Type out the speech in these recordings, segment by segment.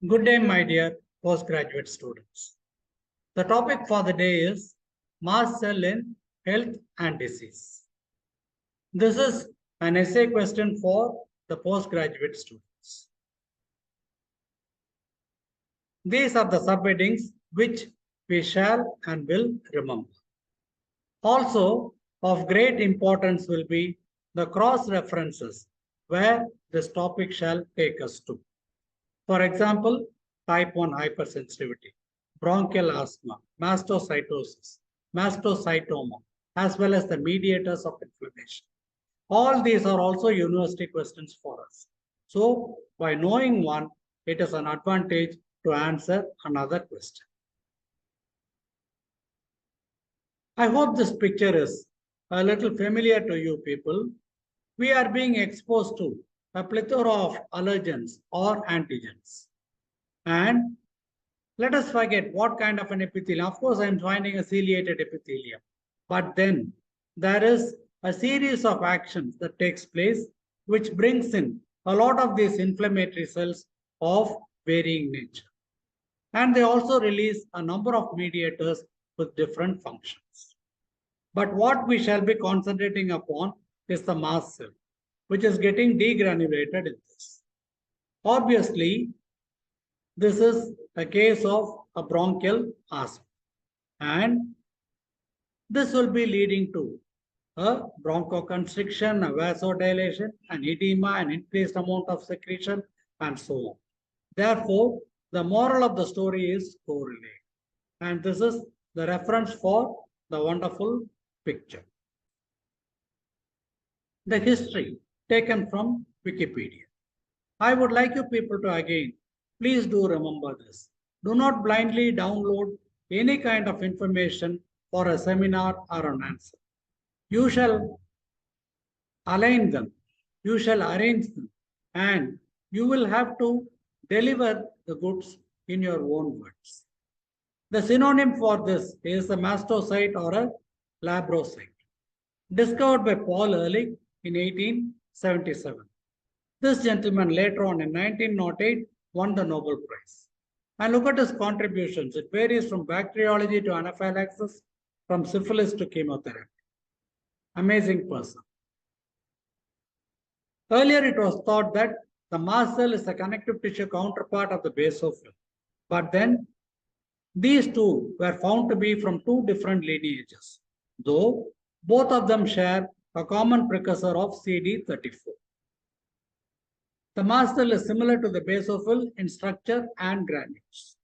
Good day, my dear postgraduate students. The topic for the day is mast cell in health and disease. This is an essay question for the postgraduate students. These are the subheadings which we shall and will remember. Also, of great importance will be the cross references where this topic shall take us to. For example, type 1 hypersensitivity, bronchial asthma, mastocytosis, mastocytoma, as well as the mediators of inflammation. All these are also university questions for us. So, by knowing one, it is an advantage to answer another question. I hope this picture is a little familiar to you people. We are being exposed to a plethora of allergens or antigens. And let us forget what kind of an epithelium. Of course, I am finding a ciliated epithelium. But then there is a series of actions that takes place which brings in a lot of these inflammatory cells of varying nature. And they also release a number of mediators with different functions. But what we shall be concentrating upon is the mast cell, which is getting degranulated in this. Obviously, this is a case of a bronchial asthma, and this will be leading to a bronchoconstriction, a vasodilation, an edema, an increased amount of secretion, and so on. Therefore, the moral of the story is correlate. And this is the reference for the wonderful picture. The history taken from Wikipedia. I would like you people to again, please do remember this. Do not blindly download any kind of information for a seminar or an answer. You shall align them, you shall arrange them, and you will have to deliver the goods in your own words. The synonym for this is a mastocyte or a labrocyte, discovered by Paul Ehrlich in 1877. This gentleman later on in 1908 won the Nobel Prize. And look at his contributions. It varies from bacteriology to anaphylaxis, from syphilis to chemotherapy. Amazing person. Earlier it was thought that the mast cell is a connective tissue counterpart of the basophil. But then these two were found to be from two different lineages, though both of them share a common precursor of CD34. The mast cell is similar to the basophil in structure and granules.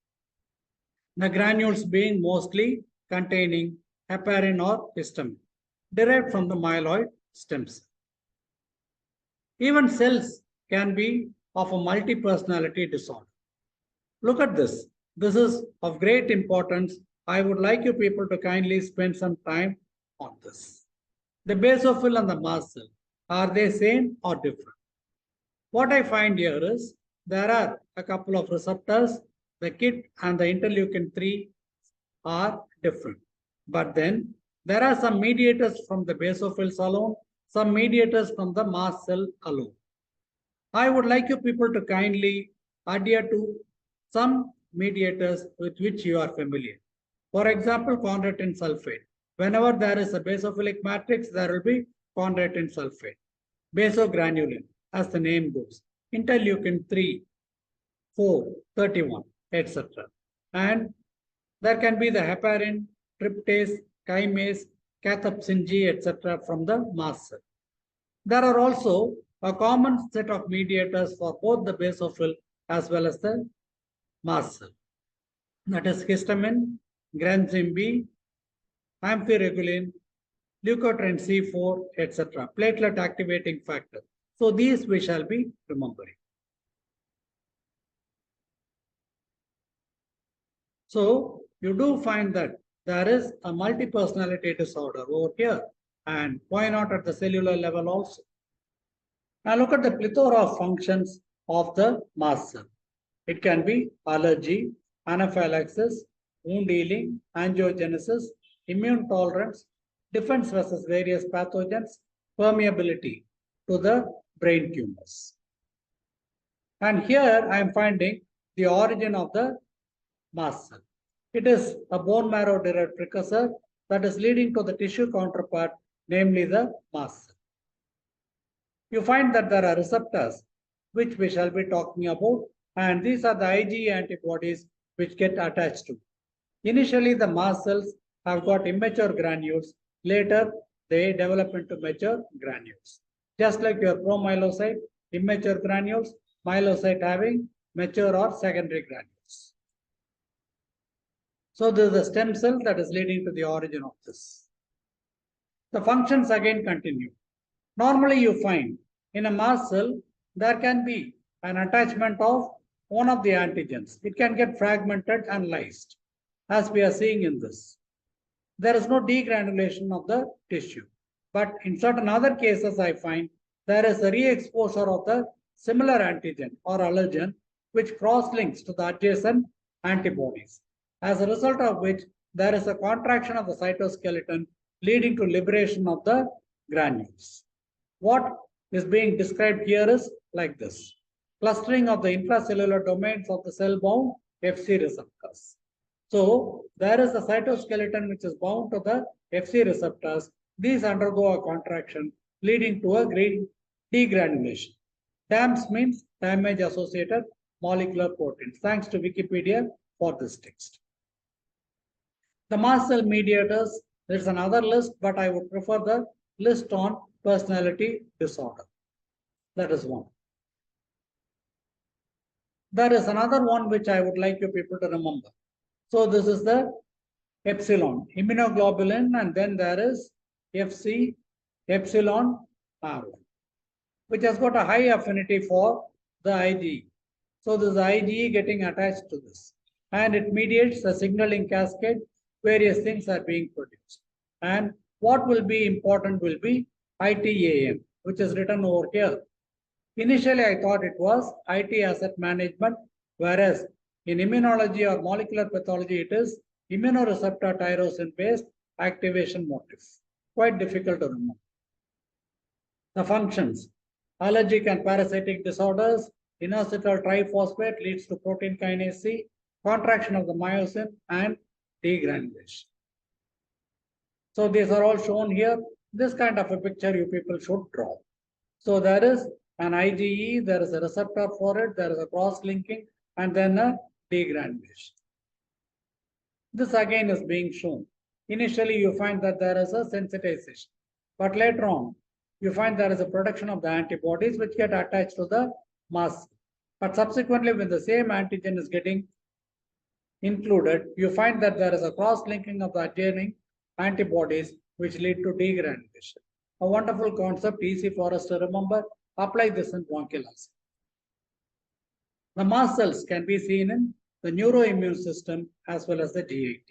The granules being mostly containing heparin or histamine, derived from the myeloid stem cell. Even cells can be of a multi-personality disorder. Look at this. This is of great importance. I would like you people to kindly spend some time on this. The basophil and the mast cell, are they same or different? What I find here is there are a couple of receptors. The KIT and the interleukin-3 are different. But then there are some mediators from the basophils alone, some mediators from the mast cell alone. I would like you people to kindly adhere to some mediators with which you are familiar. For example, chondroitin sulfate. Whenever there is a basophilic matrix, there will be chondroitin sulfate. Basogranulin, as the name goes. Interleukin 3, 4, 31, etc. And there can be the heparin, tryptase, chymase, cathepsin G, etc. from the mast cell. There are also a common set of mediators for both the basophil as well as the mast cell. That is histamine, granzyme B, amphiregulin, leukotriene C4, etc. Platelet activating factor. So these we shall be remembering. So you do find that there is a multi-personality disorder over here, and why not at the cellular level also? Now look at the plethora of functions of the mast cell. It can be allergy, anaphylaxis, wound healing, angiogenesis, immune tolerance, defense versus various pathogens, permeability to the brain tumors. And here I am finding the origin of the mast cell. It is a bone marrow derived precursor that is leading to the tissue counterpart, namely the mast cell. You find that there are receptors which we shall be talking about, and these are the IgE antibodies which get attached to. Initially, the mast cells have got immature granules. Later, they develop into mature granules. Just like your promyelocyte, immature granules, myelocyte having mature or secondary granules. So this is the stem cell that is leading to the origin of this. The functions again continue. Normally you find in a mast cell, there can be an attachment of one of the antigens. It can get fragmented and lysed, as we are seeing in this. There is no degranulation of the tissue. But in certain other cases, I find there is a re-exposure of the similar antigen or allergen, which cross-links to the adjacent antibodies. As a result of which, there is a contraction of the cytoskeleton leading to liberation of the granules. What is being described here is like this: clustering of the intracellular domains of the cell-bound Fc receptors. So there is a cytoskeleton which is bound to the Fc receptors. These undergo a contraction leading to a degranulation. DAMS means damage associated molecular proteins. Thanks to Wikipedia for this text. The mast cell mediators, there is another list, but I would prefer the list on personality disorder. That is one. There is another one which I would like you people to remember. So this is the epsilon, immunoglobulin, and then there is Fc epsilon R1, which has got a high affinity for the IgE. So this is IgE getting attached to this, and it mediates a signaling cascade. Various things are being produced. And what will be important will be ITAM, which is written over here. Initially, I thought it was IT asset management, whereas in immunology or molecular pathology, it is immunoreceptor tyrosine-based activation motif. Quite difficult to remember. The functions: allergic and parasitic disorders, inositol triphosphate leads to protein kinase C, contraction of the myosin, and degranulation. So these are all shown here. This kind of a picture you people should draw. So there is an IgE, there is a receptor for it, there is a cross-linking, and then a degranulation. This again is being shown. Initially, you find that there is a sensitization, but later on, you find there is a production of the antibodies which get attached to the mast. But subsequently, when the same antigen is getting included, you find that there is a cross-linking of the adjoining antibodies which lead to degranulation. A wonderful concept, easy for us to remember. Apply this in bronchial. The mast cells can be seen in the neuroimmune system as well as the GIT.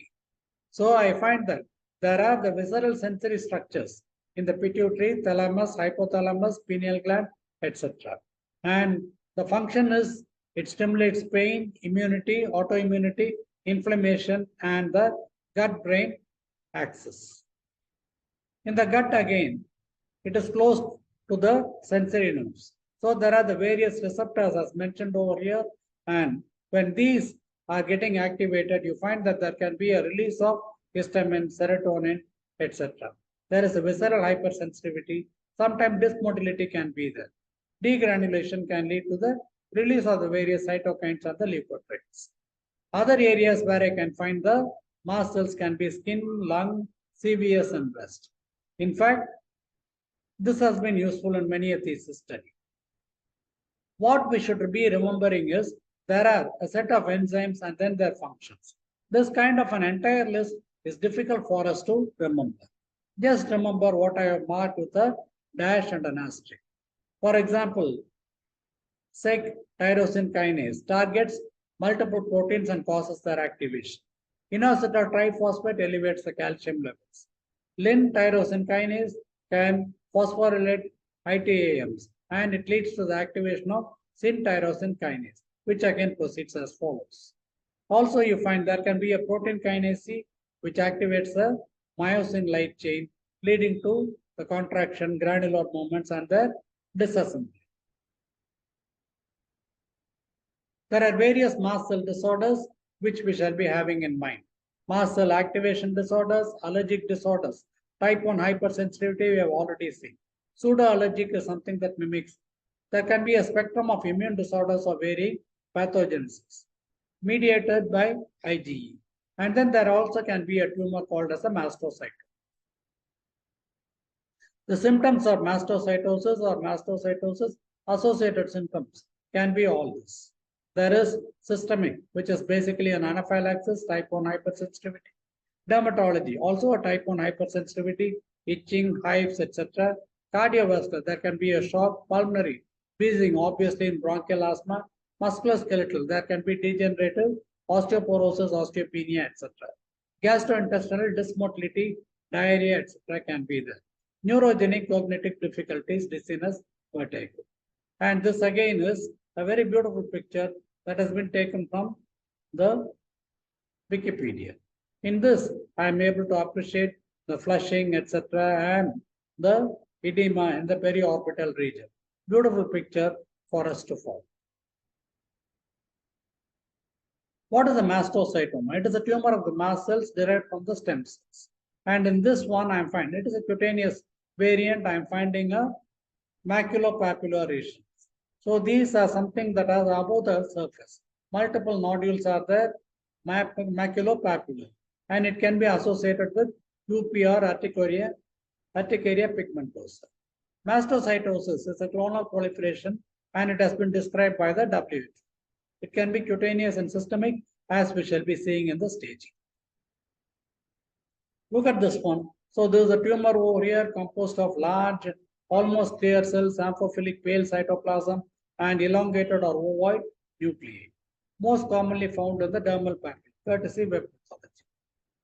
So I find that there are the visceral sensory structures in the pituitary, thalamus, hypothalamus, pineal gland, etc. And the function is it stimulates pain, immunity, autoimmunity, inflammation, and the gut-brain axis. In the gut again, it is close to the sensory nerves. So there are the various receptors as mentioned over here, and when these are getting activated, you find that there can be a release of histamine, serotonin, etc. There is a visceral hypersensitivity. Sometimes dysmotility can be there. Degranulation can lead to the release of the various cytokines and the leukotrienes. Other areas where I can find the mast cells can be skin, lung, CVS, and breast. In fact, this has been useful in many of these studies. What we should be remembering is there are a set of enzymes and then their functions. This kind of an entire list is difficult for us to remember. Just remember what I have marked with a dash and an asterisk. For example, SEC tyrosine kinase targets multiple proteins and causes their activation. Inositol triphosphate elevates the calcium levels. Lin tyrosine kinase can phosphorylate ITAMs, and it leads to the activation of syn tyrosine kinase, which again proceeds as follows. Also, you find there can be a protein kinase C, which activates the myosin light chain, leading to the contraction, granular movements, and their disassembly. There are various mast cell disorders which we shall be having in mind. Mast cell activation disorders, allergic disorders. Type 1 hypersensitivity we have already seen. Pseudo-allergic is something that mimics. There can be a spectrum of immune disorders of varying pathogenesis mediated by IgE. And then there also can be a tumor called as a mastocytoma. The symptoms of mastocytosis or mastocytosis associated symptoms can be all this. There is systemic, which is basically an anaphylaxis, type 1 hypersensitivity. Dermatology, also a type 1 hypersensitivity, itching, hives, etc. Cardiovascular, there can be a shock. Pulmonary, wheezing, obviously in bronchial asthma. Musculoskeletal, there can be degenerative, osteoporosis, osteopenia, etc. Gastrointestinal dysmotility, diarrhea, etc. can be there. Neurogenic cognitive difficulties, dizziness, vertigo. And this again is a very beautiful picture that has been taken from the Wikipedia. In this, I am able to appreciate the flushing, etc., and the edema in the periorbital region. Beautiful picture for us to follow. What is a mastocytoma? It is a tumor of the mast cells derived from the stem cells. And in this one, I am finding it is a cutaneous variant. I am finding a maculopapular region. So these are something that are above the surface. Multiple nodules are there, maculopapular, and it can be associated with UPR urticaria pigmentosa. Mastocytosis is a clonal proliferation, and it has been described by the WHO. It can be cutaneous and systemic, as we shall be seeing in the staging. Look at this one. So there is a tumor over here composed of large, almost clear cells, amphiphilic pale cytoplasm, and elongated or ovoid nuclei. Most commonly found in the dermal papillae, courtesy web pathology.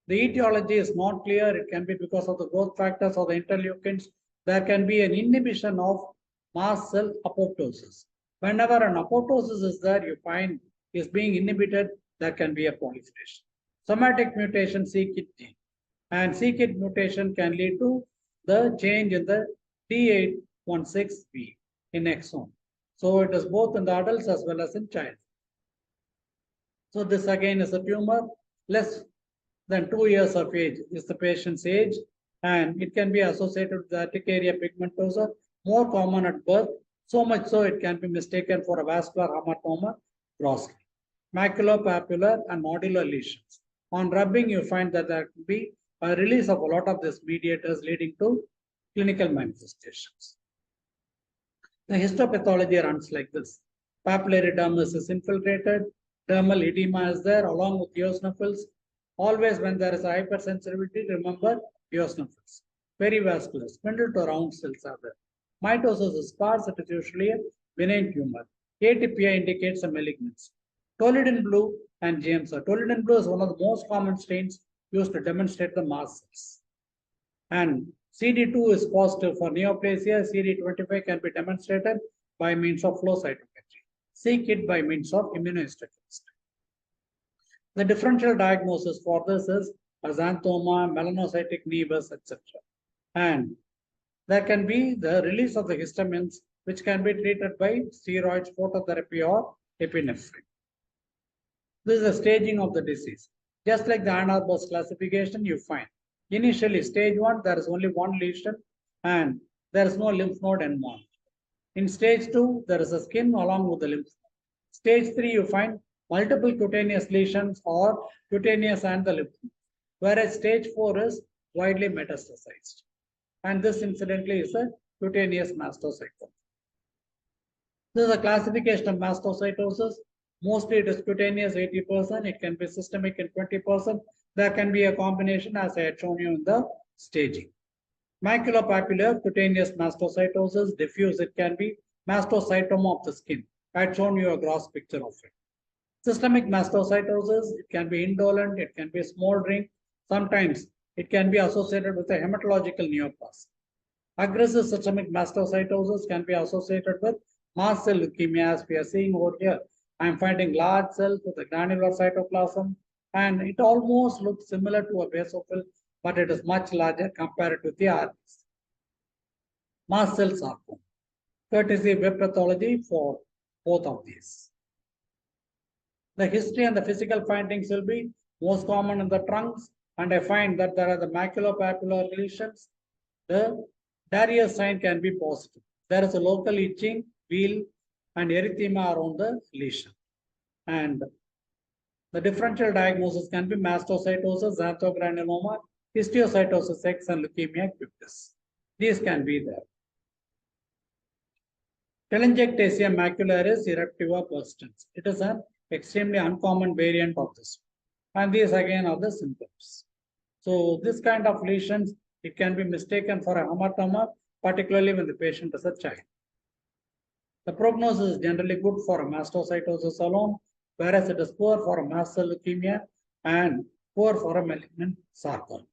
The etiology is not clear. It can be because of the growth factors or the interleukins. There can be an inhibition of mast cell apoptosis. Whenever an apoptosis is there, you find is being inhibited, there can be a proliferation. Somatic mutation c-KIT gene. And c-KIT mutation can lead to the change in the D816V in exon. So it is both in the adults as well as in child. So this again is a tumor less than 2 years of age is the patient's age, and it can be associated with the urticaria pigmentosa, more common at birth, so much so it can be mistaken for a vascular hematoma grossly. Maculopapular and nodular lesions. On rubbing, you find that there could be a release of a lot of these mediators leading to clinical manifestations. The histopathology runs like this. Papillary dermis is infiltrated, dermal edema is there along with eosinophils. Always when there is a hypersensitivity, remember eosinophils. Perivascular, spindle to round cells are there. Mitosis is sparse, it is usually a benign tumor. Atypia indicates a malignancy. Tolidin blue and GMSR. Tolidin blue is one of the most common stains used to demonstrate the mast cells. And CD2 is positive for neoplasia. CD25 can be demonstrated by means of flow cytometry. c-KIT by means of immunohistochemistry. The differential diagnosis for this is xanthoma, melanocytic nevus, etc. And there can be the release of the histamines, which can be treated by steroids, phototherapy, or epinephrine. This is the staging of the disease. Just like the Ann Arbor's classification, you find initially stage 1, there is only one lesion and there is no lymph node involved. In stage 2, there is a skin along with the lymph node. Stage 3, you find multiple cutaneous lesions or cutaneous and the lymph node. Whereas stage 4 is widely metastasized. And this incidentally is a cutaneous mastocytoma. This is a classification of mastocytosis. Mostly it is cutaneous 80%. It can be systemic in 20%. There can be a combination as I had shown you in the staging. Maculopapular cutaneous mastocytosis, diffuse. It can be mastocytoma of the skin. I had shown you a gross picture of it. Systemic mastocytosis, it can be indolent. It can be smoldering. Sometimes it can be associated with a hematological neoplasm. Aggressive systemic mastocytosis can be associated with mast cell leukemia, as we are seeing over here. I am finding large cells with a granular cytoplasm, and it almost looks similar to a basophil, but it is much larger compared to the R.A.T.S. Mast cell sarcoma, courtesy web pathology for both of these. The history and the physical findings will be most common in the trunks, and I find that there are the maculopapular lesions. The Darius sign can be positive. There is a local itching, wheal, and erythema around the lesion. And the differential diagnosis can be mastocytosis, xanthogranuloma, histiocytosis X, and leukemia cutis. These can be there. Telangiectasia macularis eruptiva persistens. It is an extremely uncommon variant of this. And these again are the symptoms. So this kind of lesions, it can be mistaken for a hematoma, particularly when the patient is a child. The prognosis is generally good for a mastocytosis alone, whereas it is poor for a mast cell leukemia and poor for a malignant sarcoma.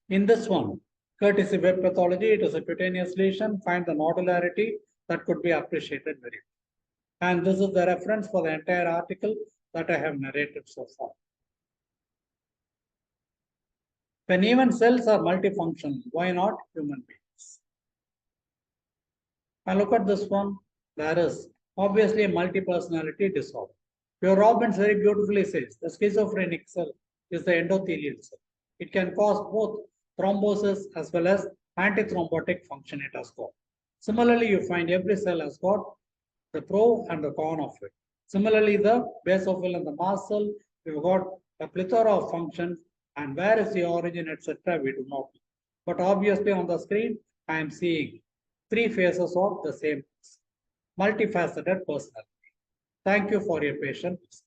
In this one, courtesy web pathology, it is a cutaneous lesion. Find the nodularity that could be appreciated very well. And this is the reference for the entire article that I have narrated so far. When even cells are multifunctional, why not human beings? And look at this one. There is obviously a multi-personality disorder. Your Robbins very beautifully says the schizophrenic cell is the endothelial cell. It can cause both thrombosis as well as antithrombotic function it has got. Similarly, you find every cell has got the pro and the con of it. Similarly, the basophil and the mast cell, we've got a plethora of functions, and where is the origin, etc., we do not know. But obviously on the screen, I am seeing three phases of the same multifaceted personality. Thank you for your patience.